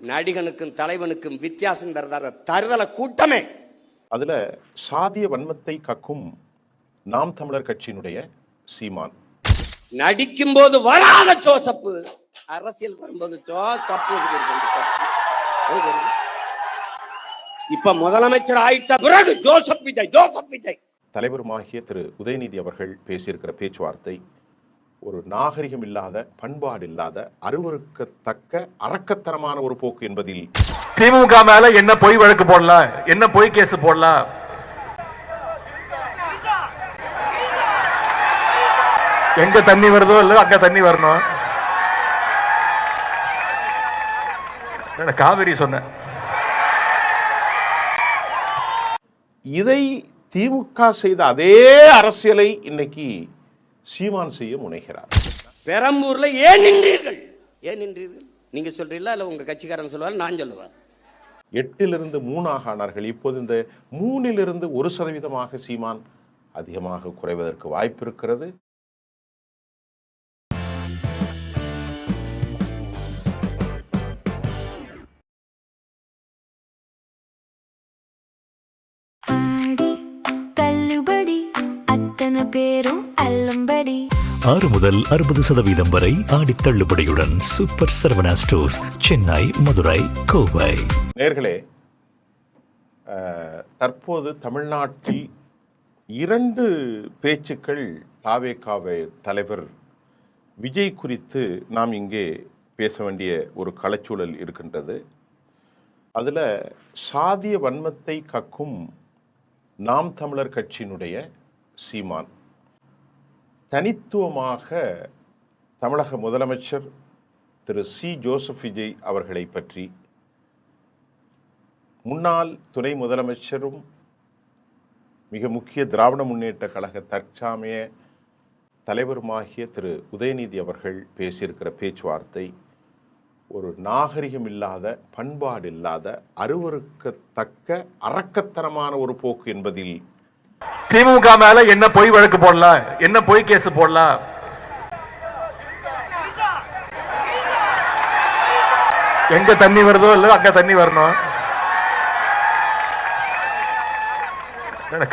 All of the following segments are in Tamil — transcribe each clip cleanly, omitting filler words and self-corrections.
நடிகனுக்கும் தலைவனுக்கும் வித்தியாசம் தருதல கூட்டமே. அதுல சாதிய வன்மத்தை கக்கும் நாம் தமிழர் கட்சியினுடைய சீமான் நடிக்கும் போது வராத ஜோசப் அரசியல் வரும்போது இப்ப முதலமைச்சர் ஆயிட்ட பிறகு ஜோசப் விஜய் தலைவருமாகிய திரு உதயநிதி அவர்கள் பேசியிருக்கிற பேச்சுவார்த்தை ஒரு நாகரிகம் இல்லாத, பண்பாடு இல்லாத, அருவருக்கத்தக்க அரக்கத்தனமான ஒரு போக்கு என்பதில் திமுக மேல என்ன பொய் வழக்கு போடலாம், என்ன பொய் கேஸ் போடலாம், எங்க தண்ணி வருதோ இல்ல அங்க தண்ணி வரணும். காவிரி சொன்ன இதை திமுக செய்த அதே அரசியலை இன்னைக்கு சீமான் செய்ய முனைகிறார். பெரம்பூர்ல ஏன் நின்றீர்கள்? நீங்க சொல்றீங்களா இல்ல உங்க கட்சிக்காரன் சொல்லுவார், நான் சொல்லுவேன். 8லிருந்து 3 ஆனார்கள். இப்போது இந்த 3லிருந்து 1% சீமான் அதிகமாக குறைவதற்கு வாய்ப்பு இருக்கிறது. பேரும் அல்லம்படி 6 முதல் 60% வரை ஆடி தள்ளுபடியுடன் சூப்பர் சரவணா ஸ்டோர்ஸ், சென்னை, மதுரை, கோவை. நேயர்களே, தற்போது தமிழ்நாட்டில் 2 பேச்சுக்கள் தாவேகாவை தலைவர் விஜய் குறித்து நாம் இங்கே பேச வேண்டிய ஒரு களச்சூழல் இருக்கின்றது. அதில் சாதிய வன்மத்தை கக்கும் நாம் தமிழர் கட்சியினுடைய சீமான் தனித்துவமாக தமிழக முதலமைச்சர் திரு ஜோசப் விஜய் அவர்களை பற்றி, முன்னாள் துணை முதலமைச்சரும் மிக முக்கிய திராவிட முன்னேற்ற கழக தற்சாமைய தலைவருமாகிய திரு உதயநிதி அவர்கள் பேசியிருக்கிற பேச்சுவார்த்தை ஒரு நாகரிகம் இல்லாத, பண்பாடு இல்லாத, அருவருக்கத்தக்க அரக்கத்தனமான ஒரு போக்கு என்பதில் திமுக மேல என்ன பொய் வழக்கு போடலாம், என்ன பொய் கேஸ் போடலாம், எங்க தண்ணி வருதோ இல்ல அங்க தண்ணி வரணும்.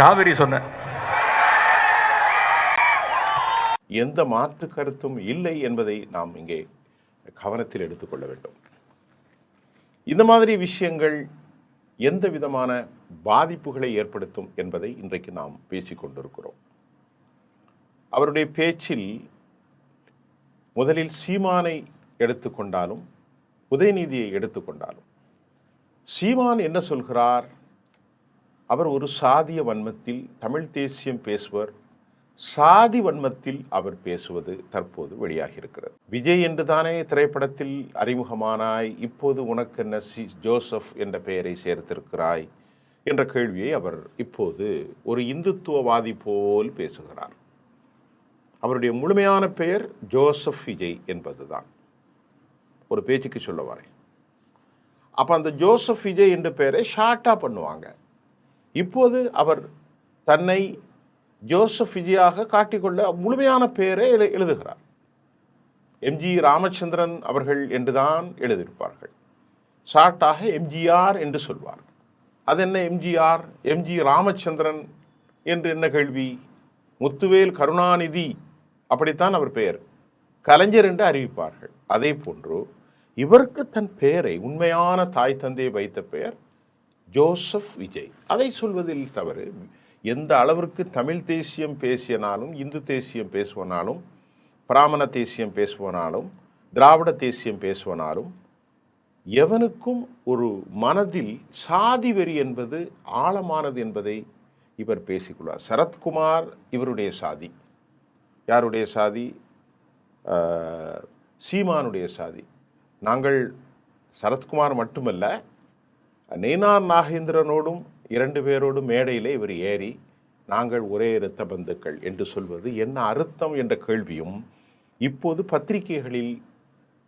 காவிரி சொன்ன எந்த மாற்று கருத்தும் இல்லை என்பதை நாம் இங்கே கவனத்தில் எடுத்துக்கொள்ள வேண்டும். இந்த மாதிரி விஷயங்கள் எந்த விதமான பாதிப்புகளை ஏற்படுத்தும் என்பதை இன்றைக்கு நாம் பேசிக்கொண்டிருக்கிறோம். அவருடைய பேச்சில் முதலில் சீமானை எடுத்துக்கொண்டாலும் உதயநிதியை எடுத்துக்கொண்டாலும் சீமான் என்ன சொல்கிறார்? அவர் ஒரு சாதிய வன்மத்தில் தமிழ் தேசியம் பேசுவர், சாதி வன்மத்தில் அவர் பேசுவது தற்போது வெளியாகி இருக்கிறது. விஜய் என்று தானே திரைப்படத்தில் அறிமுகமானாய், இப்போது உனக்கு என்ன ஜோசப் என்ற பெயரை சேர்த்திருக்கிறாய் என்ற கேள்வியை அவர் இப்போது ஒரு இந்துத்துவவாதி போல் பேசுகிறார். அவருடைய முழுமையான பெயர் ஜோசப் விஜய் என்பதுதான். ஒரு பேச்சுக்கு சொல்ல வரேன். அப்போ அந்த ஜோசப் விஜய் என்ற பெயரை ஷார்ட்டாக பண்ணுவாங்க. இப்போது அவர் தன்னை ஜோசப் விஜயாக காட்டிக்கொள்ள முழுமையான பெயரை எழுதுகிறார். எம்ஜி ராமச்சந்திரன் அவர்கள் என்றுதான் எழுதியிருப்பார்கள். ஷார்ட்டாக எம்ஜிஆர் என்று சொல்வார். அது என்ன எம்ஜிஆர், எம்ஜி ராமச்சந்திரன் என்று என்ன கேள்வி? முத்துவேல் கருணாநிதி அப்படித்தான் அவர் பெயர், கலைஞர் என்று அறிவிப்பார்கள். அதே போன்று இவருக்கு தன் பெயரை, உண்மையான தாய் தந்தை வைத்த பெயர் ஜோசப் விஜய். அதை சொல்வதில் தவறு. எந்த அளவிற்கு தமிழ் தேசியம் பேசியனாலும், இந்து தேசியம் பேசுவனாலும், பிராமண தேசியம் பேசுவனாலும், திராவிட தேசியம் பேசுவனாலும் எவனுக்கும் ஒரு மனதில் சாதி வெறி என்பது ஆழமானது என்பதை இவர் பேசிக்கொள்வார். சரத்குமார் இவருடைய சாதி. யாருடைய சாதி? சீமானுடைய சாதி. நாங்கள் சரத்குமார் மட்டுமல்ல, நயினார் நாகேந்திரனோடும் 2 பேரோடும் மேடையிலே இவர் ஏறி நாங்கள் ஒரே இரத்த பந்துக்கள் என்று சொல்வது என்ன அர்த்தம் என்ற கேள்வியும் இப்போது பத்திரிகைகளில்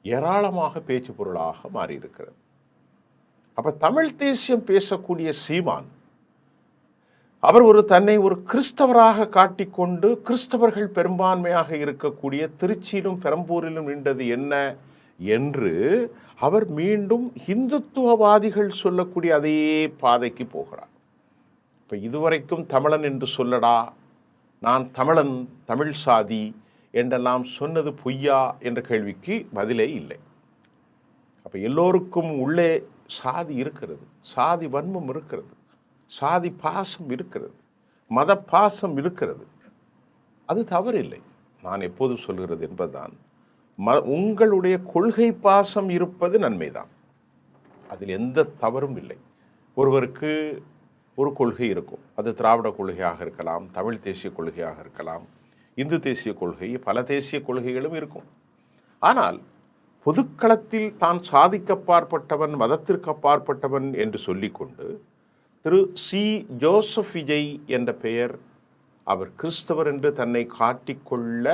ஏராளமாக பேச்சு பொருளாக மாறியிருக்கிறது. அப்போ தமிழ் தேசியம் பேசக்கூடிய சீமான் அவர் தன்னை ஒரு கிறிஸ்தவராக காட்டிக்கொண்டு, கிறிஸ்தவர்கள் பெரும்பான்மையாக இருக்கக்கூடிய திருச்சியிலும் பெரம்பூரிலும் நின்றது என்ன என்று அவர் மீண்டும் இந்துத்துவவாதிகள் சொல்லக்கூடிய அதே பாதைக்கு போகிறார். இப்போ இதுவரைக்கும் தமிழன் என்று சொல்லடா, நான் தமிழன், தமிழ் சாதி என்றெல்லாம் சொன்னது பொய்யா என்ற கேள்விக்கு பதிலே இல்லை. அப்போ எல்லோருக்கும் உள்ளே சாதி இருக்கிறது, சாதி வன்மம் இருக்கிறது, சாதி பாசம் இருக்கிறது, மத பாசம் இருக்கிறது. அது தவறில்லை. நான் எப்போதும் சொல்கிறது என்பதுதான், உங்களுடைய கொள்கை பாசம் இருப்பது நன்மைதான், அதில் எந்த தவறும் இல்லை. ஒருவருக்கு ஒரு கொள்கை இருக்கும், அது திராவிட கொள்கையாக இருக்கலாம், தமிழ் தேசிய கொள்கையாக இருக்கலாம், இந்து தேசிய கொள்கை, பல தேசிய கொள்கைகளும் இருக்கும். ஆனால் பொதுக்களத்தில் தான் சாதிக்க அப்பாற்பட்டவன், மதத்திற்கு அப்பாற்பட்டவன் என்று சொல்லிக்கொண்டு திரு சி. ஜோசப் விஜய் என்ற பெயர், அவர் கிறிஸ்தவர் என்று தன்னை காட்டிக்கொள்ள,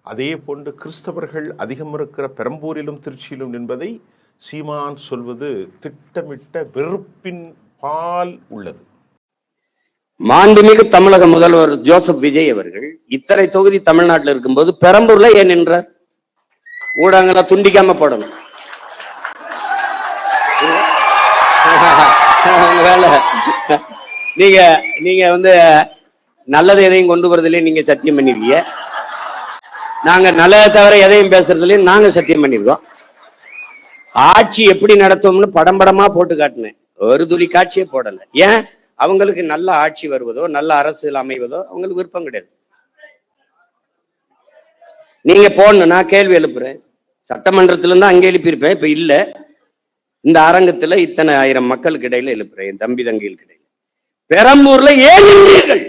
அதே போன்று கிறிஸ்தவர்கள் அதிகம் இருக்கிற பெரம்பூரிலும் திருச்சியிலும் என்பதை சீமான் சொல்வது திட்டமிட்ட வெறுப்பின் பால் உள்ளது. மாண்புமிகு தமிழக முதல்வர் ஜோசப் விஜய் அவர்கள் இத்தனை தொகுதி தமிழ்நாட்டில் இருக்கும்போது பெரம்பூர்ல ஏன் நின்றார்? ஊடகங்களை துண்டிக்காம போடணும். நீங்க நீங்க நல்லது எதையும் கொண்டு வரதுலயே நீங்க சத்தியம் பண்ணிருக்கீங்க. நாங்க நல்லதை தவிர எதையும் பேசுறதுலயும் நாங்க சத்தியம் பண்ணிருக்கோம். ஆட்சி எப்படி நடத்துவோம்னு படம் படமா போட்டு காட்டினேன், ஒரு துளி காட்சியே போடல. ஏன்? அவங்களுக்கு நல்ல ஆட்சி வருவதோ நல்ல அரசியல் அமைவதோ அவங்களுக்கு விருப்பம் கிடையாது. நீங்க போடணும், நான் கேள்வி எழுப்புறேன். சட்டமன்றத்துல இருந்து அங்கே எழுப்பியிருப்பேன், இப்ப இல்ல, இந்த அரங்கத்துல இத்தனை ஆயிரம் மக்களுக்கு இடையில எழுப்புறேன், என் தம்பி தங்கிகளுக்கு இடையில. பெரம்பூர்ல ஏன் நின்றீர்கள்?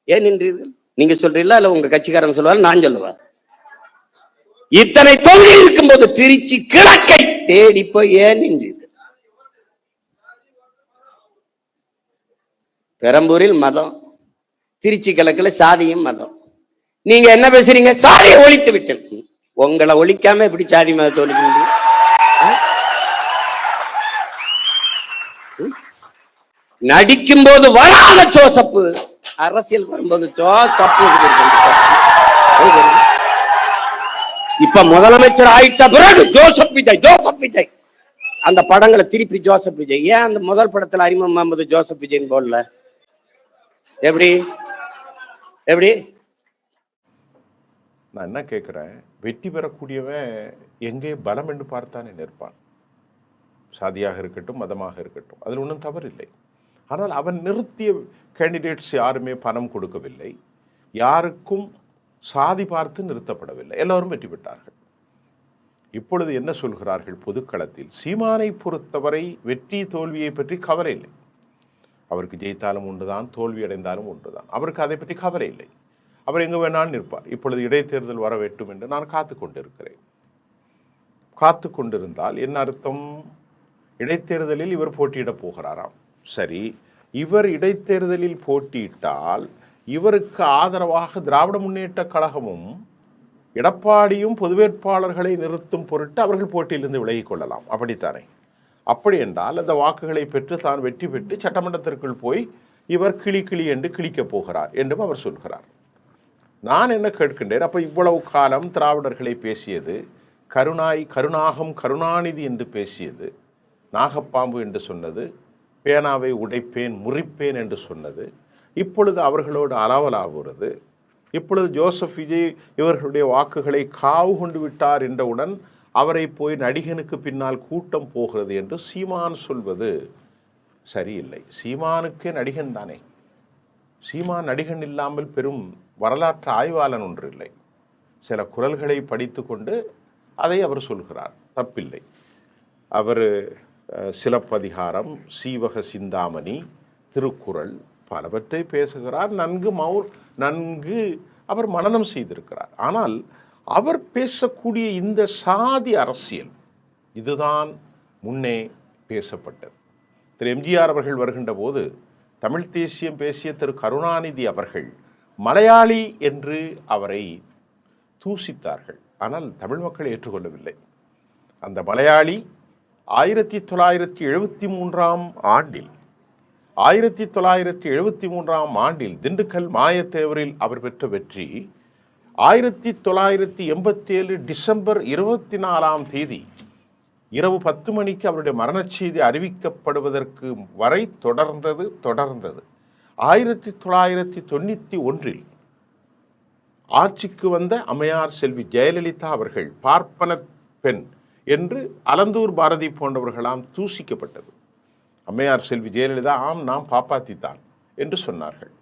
ஏன் நின்றீர்கள்? நீங்க சொல்றீங்களா இல்ல உங்க கட்சிக்காரன் சொல்லுவாரு, நான் சொல்லுவா? இத்தனை தொகுதி இருக்கும்போது திருச்சி கிழக்கை தேடி போய் ஏன் நின்றீர்கள்? பெரம்பூரில் மதம், திருச்சி கிழக்குல சாதியும் மதம். நீங்க என்ன பேசுறீங்க? சாதியை ஒழித்து விட்டேன். உங்களை ஒழிக்காம எப்படி சாதி மதத்தை ஒழிக்க முடியும்? நடிக்கும் போது வராத ஜோசப்பு, அரசியல் வரும்போது ஜோசப்பு. இப்ப முதலமைச்சர் ஆயிட்ட பிறகு ஜோசப் விஜய், ஜோசப் விஜய். அந்த படங்களை திருப்பி ஜோசப் விஜய். ஏன் அந்த முதல் படத்துல அறிமுகம் முகமது ஜோசப் விஜய் போடல? எப்படி எப்படி? நான் என்ன கேட்குறேன், வெற்றி பெறக்கூடியவன் எங்கே பலம் என்று பார்த்தானே நிற்பான். சாதியாக இருக்கட்டும், மதமாக இருக்கட்டும், அதில் ஒன்றும் தவறில்லை. ஆனால் அவன் நிறுத்திய கேண்டிடேட்ஸ் யாருமே பணம் கொடுக்கவில்லை, யாருக்கும் சாதி பார்த்து நிறுத்தப்படவில்லை, எல்லோரும் வெற்றி பெற்றார்கள். இப்பொழுது என்ன சொல்கிறார்கள் பொதுக்களத்தில்? சீமானை பொறுத்தவரை வெற்றி தோல்வியை பற்றி கவலை இல்லை. அவருக்கு ஜெயித்தாலும் ஒன்றுதான், தோல்வி அடைந்தாலும் ஒன்றுதான். அவருக்கு அதை பற்றி கவலை இல்லை. அவர் எங்கு வேணாலும் நிற்பார். இப்பொழுது இடைத்தேர்தல் வர வேண்டும் என்று நான் காத்து கொண்டிருக்கிறேன். காத்து கொண்டிருந்தால் என்ன அர்த்தம்? இடைத்தேர்தலில் இவர் போட்டியிடப் போகிறாராம். சரி, இவர் இடைத்தேர்தலில் போட்டியிட்டால் இவருக்கு ஆதரவாக திராவிட முன்னேற்ற கழகமும் எடப்பாடியும் பொது வேட்பாளர்களை நிறுத்தும் பொருட்டு அவர்கள் போட்டியிலிருந்து விலகிக் கொள்ளலாம். அப்படித்தானே? அப்படி என்றால் அந்த வாக்குகளை பெற்று தான் வெற்றி பெற்று சட்டமன்றத்திற்குள் போய் இவர் கிளி கிளி என்று கிளிக்கப் போகிறார் என்றும் அவர் சொல்கிறார். நான் என்ன கேட்கின்றேன், அப்போ இவ்வளவு காலம் திராவிடர்களை பேசியது, கருணாகம் கருணாநிதி என்று பேசியது, நாகப்பாம்பு என்று சொன்னது, பேனாவை உடைப்பேன் முறிப்பேன் என்று சொன்னது, இப்பொழுது அவர்களோடு அளவலாகிறது. இப்பொழுது ஜோசப் விஜய் இவர்களுடைய வாக்குகளை காவு கொண்டு விட்டார் என்றவுடன் அவரை போய் நடிகனுக்கு பின்னால் கூட்டம் போகிறது என்று சீமான் சொல்வது சரியில்லை. சீமானுக்கே நடிகன் தானே. சீமான் நடிகன் இல்லாமல் பெரும் வரலாற்று ஆய்வாளன் ஒன்று இல்லை. சில குரல்களை படித்து கொண்டு அதை அவர் சொல்கிறார், தப்பில்லை. அவர் சிலப்பதிகாரம், சீவக சிந்தாமணி, திருக்குறள் பலவற்றை பேசுகிறார். நன்கு அவர் மனனம் செய்திருக்கிறார். ஆனால் அவர் பேசக்கூடிய இந்த சாதி அரசியல் இதுதான் முன்னே பேசப்பட்டது. திரு எம்ஜிஆர் அவர்கள் வருகின்ற போது தமிழ் தேசியம் பேசிய திரு கருணாநிதி அவர்கள் மலையாளி என்று அவரை தூசித்தார்கள். ஆனால் தமிழ் மக்கள் ஏற்றுக்கொள்ளவில்லை. அந்த மலையாளி 1973 ஆண்டில் திண்டுக்கல் மாயத்தேவரில் அவர் பெற்ற வெற்றி 1987 டிசம்பர் 24 இரவு 10 மணிக்கு அவருடைய மரணச் செய்தி அறிவிக்கப்படுவதற்கு வரை தொடர்ந்தது. 1991 ஆட்சிக்கு வந்த அம்மையார் செல்வி ஜெயலலிதா அவர்கள் பார்ப்பன பெண் என்று அலந்தூர் பாரதி போன்றவர்களாம் தூசிக்கப்பட்டது. அம்மையார் செல்வி ஜெயலலிதா ஆம் நாம் பாப்பாத்தித்தான் என்று சொன்னார்கள்.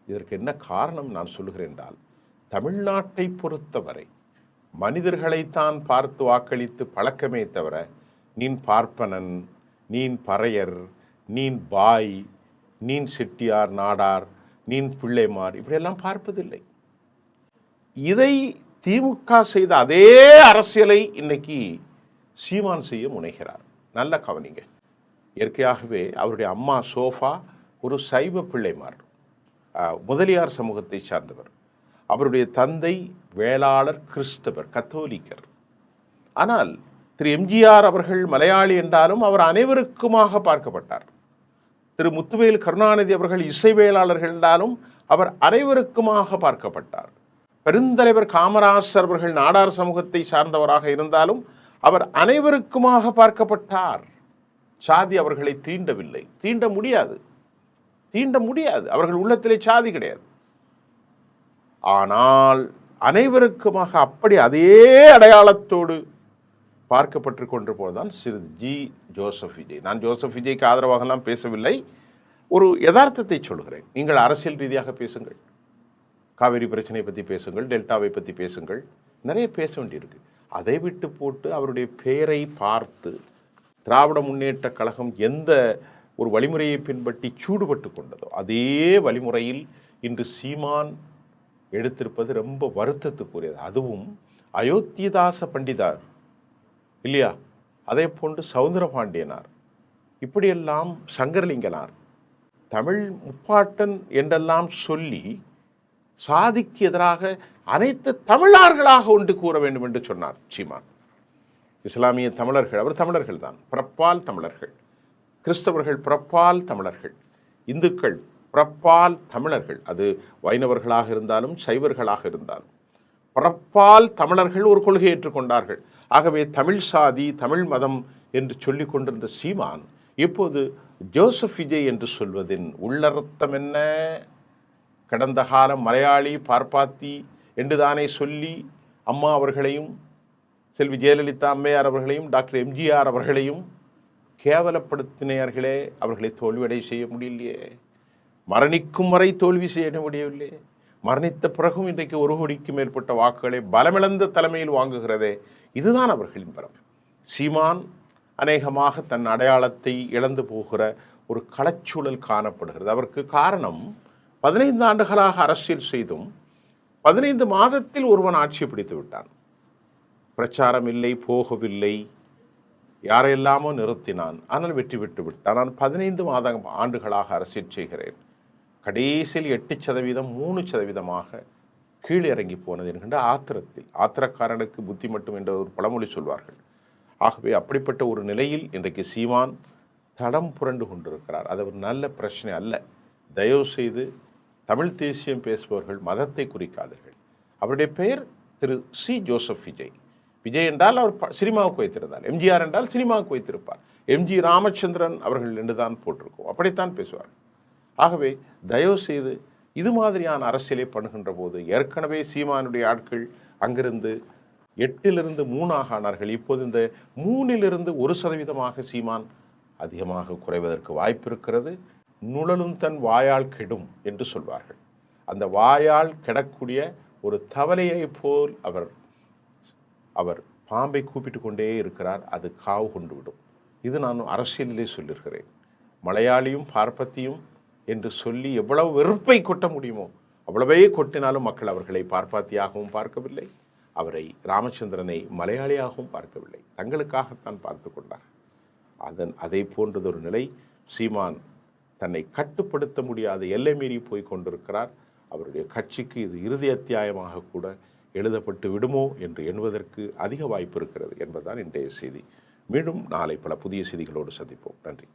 இதற்கு என்ன காரணம் நான் சொல்லுகிறேன் என்றால், தமிழ்நாட்டை பொறுத்தவரை மனிதர்களைத்தான் பார்த்து வாக்களித்து பழக்கமே தவிர நீன் பார்ப்பனன், நீன் பறையர், நீன் பாய், நீன் செட்டியார் நாடார், நீன் பிள்ளைமார் இப்படியெல்லாம் பார்ப்பதில்லை. இதை திமுக செய்த அதே அரசியலை இன்னைக்கு சீமான் செய்ய முனைகிறார். நல்ல கவனிங்க. இயற்கையாகவே அவருடைய அம்மா சோஃபா ஒரு சைவ பிள்ளைமார், முதலியார் சமூகத்தை சார்ந்தவர். அவருடைய தந்தை வேளாளர், கிறிஸ்தவர், கத்தோலிக்கர். ஆனால் திரு எம்ஜிஆர் அவர்கள் மலையாளி என்றாலும் அவர் அனைவருக்குமாக பார்க்கப்பட்டார். திரு முத்துவேல் கருணாநிதி அவர்கள் இசைவேளாளர்கள் என்றாலும் அவர் அனைவருக்குமாக பார்க்கப்பட்டார். பெருந்தலைவர் காமராசர் அவர்கள் நாடார் சமூகத்தை சார்ந்தவராக இருந்தாலும் அவர் அனைவருக்குமாக பார்க்கப்பட்டார். சாதி அவர்களை தீண்டவில்லை, தீண்ட முடியாது. அவர்கள் உள்ளத்திலே சாதி கிடையாது. ஆனால் அனைவருக்குமாக அப்படி அதே அடையாளத்தோடு பார்க்கப்பட்டு கொண்டு போதுதான் சிறு ஜோசப் விஜய். நான் ஜோசப் விஜய்க்கு ஆதரவாகலாம் பேசவில்லை, ஒரு யதார்த்தத்தை சொல்கிறேன். நீங்கள் அரசியல் ரீதியாக பேசுங்கள், காவிரி பிரச்சனை பற்றி பேசுங்கள், டெல்டாவை பற்றி பேசுங்கள், நிறைய பேச வேண்டியிருக்கு. அதை விட்டு போட்டு அவருடைய பெயரை பார்த்து திராவிட முன்னேற்ற கழகம் எந்த ஒரு வழிமுறையை பின்பற்றி சூடுபட்டு கொண்டதோ அதே வழிமுறையில் இன்று சீமான் எடுத்திருப்பது ரொம்ப வருத்தத்துக்குரியது. அதுவும் அயோத்திதாச பண்டிதார் இல்லையா, அதே போன்று சௌந்தரபாண்டியனார், இப்படியெல்லாம் சங்கரலிங்கனார், தமிழ் முப்பாட்டன் என்றெல்லாம் சொல்லி சாதிக்கு எதிராக அனைத்து தமிழர்களாக ஒன்று கூற வேண்டும் என்று சொன்னார் சீமான். இஸ்லாமிய தமிழர்கள், அவர் தமிழர்கள் தான், பிறப்பால் தமிழர்கள். கிறிஸ்தவர்கள் பிறப்பால் தமிழர்கள். இந்துக்கள் பிறப்பால் தமிழர்கள். அது வைணவர்களாக இருந்தாலும் சைவர்களாக இருந்தாலும் பிறப்பால் தமிழர்கள் ஒரு கொள்கை ஏற்றுக்கொண்டார்கள். ஆகவே தமிழ் சாதி, தமிழ் மதம் என்று சொல்லிக் கொண்டிருந்த சீமான் இப்போது ஜோசப் விஜய் என்று சொல்வதின் உள்ளர்த்தம் என்ன? கடந்த காலம் மலையாளி, பார்ப்பாத்தி என்றுதானே சொல்லி அம்மா அவர்களையும் செல்வி ஜெயலலிதா அம்மையார் அவர்களையும் டாக்டர் எம்ஜிஆர் அவர்களையும் கேவலப்படுத்தினார்களே, அவர்களை தோல்வியடை செய்ய முடியலையே. மரணிக்கும் வரை தோல்வி செய்ய முடியவில்லை. மரணித்த பிறகும் இன்றைக்கு 1 கோடிக்கு மேற்பட்ட வாக்குகளை பலமிழந்த தலைமையில் வாங்குகிறதே, இதுதான் அவர்களின் பலம். சீமான் அநேகமாக தன் அடையாளத்தை இழந்து போகிற ஒரு களச்சூழல் காணப்படுகிறது. அவருக்கு காரணம் 15 ஆண்டுகளாக அரசியல் செய்தும் 15 மாதத்தில் ஒருவன் ஆட்சி பிடித்து விட்டான். பிரச்சாரம் இல்லை, போகவில்லை, யாரையெல்லாமோ நிறுத்தினான், ஆனால் வெற்றி பெற்று விட்டான். நான் 15 ஆண்டுகளாக அரசியல் செய்கிறேன். கடைசியில் 8% 3% கீழே இறங்கி போனது என்கின்ற ஆத்திரத்தில், ஆத்திரக்காரனுக்கு புத்தி மட்டும் என்ற ஒரு பழமொழி சொல்வார்கள். ஆகவே அப்படிப்பட்ட ஒரு நிலையில் இன்றைக்கு சீமான் தடம் புரண்டு கொண்டிருக்கிறார். அது ஒரு நல்ல பிரச்சனை அல்ல. தயவு செய்து தமிழ் தேசியம் பேசுபவர்கள் மதத்தை குறிக்காதீர்கள். அவருடைய பெயர் திரு சி. ஜோசப் விஜய். விஜய் என்றால் அவர் சினிமாவுக்கு வைத்திருந்தார், எம்ஜிஆர் என்றால் சினிமாவுக்கு வைத்திருப்பார், எம்ஜி ராமச்சந்திரன் அவர்கள் என்று தான் போட்டிருக்கோம், அப்படித்தான் பேசுவார். ஆகவே தயவு செய்து இது மாதிரியான அரசியலை பண்ணுகின்ற போது, ஏற்கனவே சீமானுடைய ஆட்கள் அங்கிருந்து 8லிருந்து 3 ஆனார்கள். இப்போது இந்த 3லிருந்து 1% சீமான் அதிகமாக குறைவதற்கு வாய்ப்பு இருக்கிறது. நுழலும் தன் வாயால் கெடும் என்று சொல்வார்கள். அந்த வாயால் கெடக்கூடிய ஒரு தவளையை போல் அவர் பாம்பை கூப்பிட்டு கொண்டே இருக்கிறார். அது காவு கொண்டு விடும். இது நான் அரசியலிலே சொல்லியிருக்கிறேன். மலையாளியும் பார்ப்பத்தியும் என்று சொல்லி எவ்வளவு வெறுப்பை கொட்ட முடியுமோ அவ்வளவே கொட்டினாலும் மக்கள் அவர்களை பார்ப்பாத்தியாகவும் பார்க்கவில்லை, அவரை ராமச்சந்திரனை மலையாளியாகவும் பார்க்கவில்லை, தங்களுக்காகத்தான் பார்த்து கொண்டார். அதை போன்றதொரு நிலை சீமான் தன்னை கட்டுப்படுத்த முடியாத எல்லை மீறி போய் கொண்டிருக்கிறார். அவருடைய கட்சிக்கு இது இறுதி அத்தியாயமாக கூட எழுதப்பட்டு விடுமோ என்று எண்ணுவதற்கு அதிக வாய்ப்பு இருக்கிறது என்பதுதான் இன்றைய செய்தி. மீண்டும் நாளை பல புதிய செய்திகளோடு சந்திப்போம். நன்றி.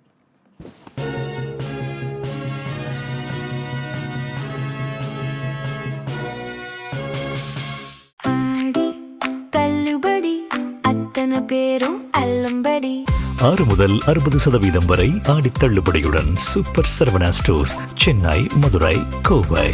பேரும் அல்லும்படி 6 முதல் 60% வரை ஆடி தள்ளுபடியுடன் சூப்பர் சரவணா ஸ்டோர்ஸ், சென்னை, மதுரை, கோவை.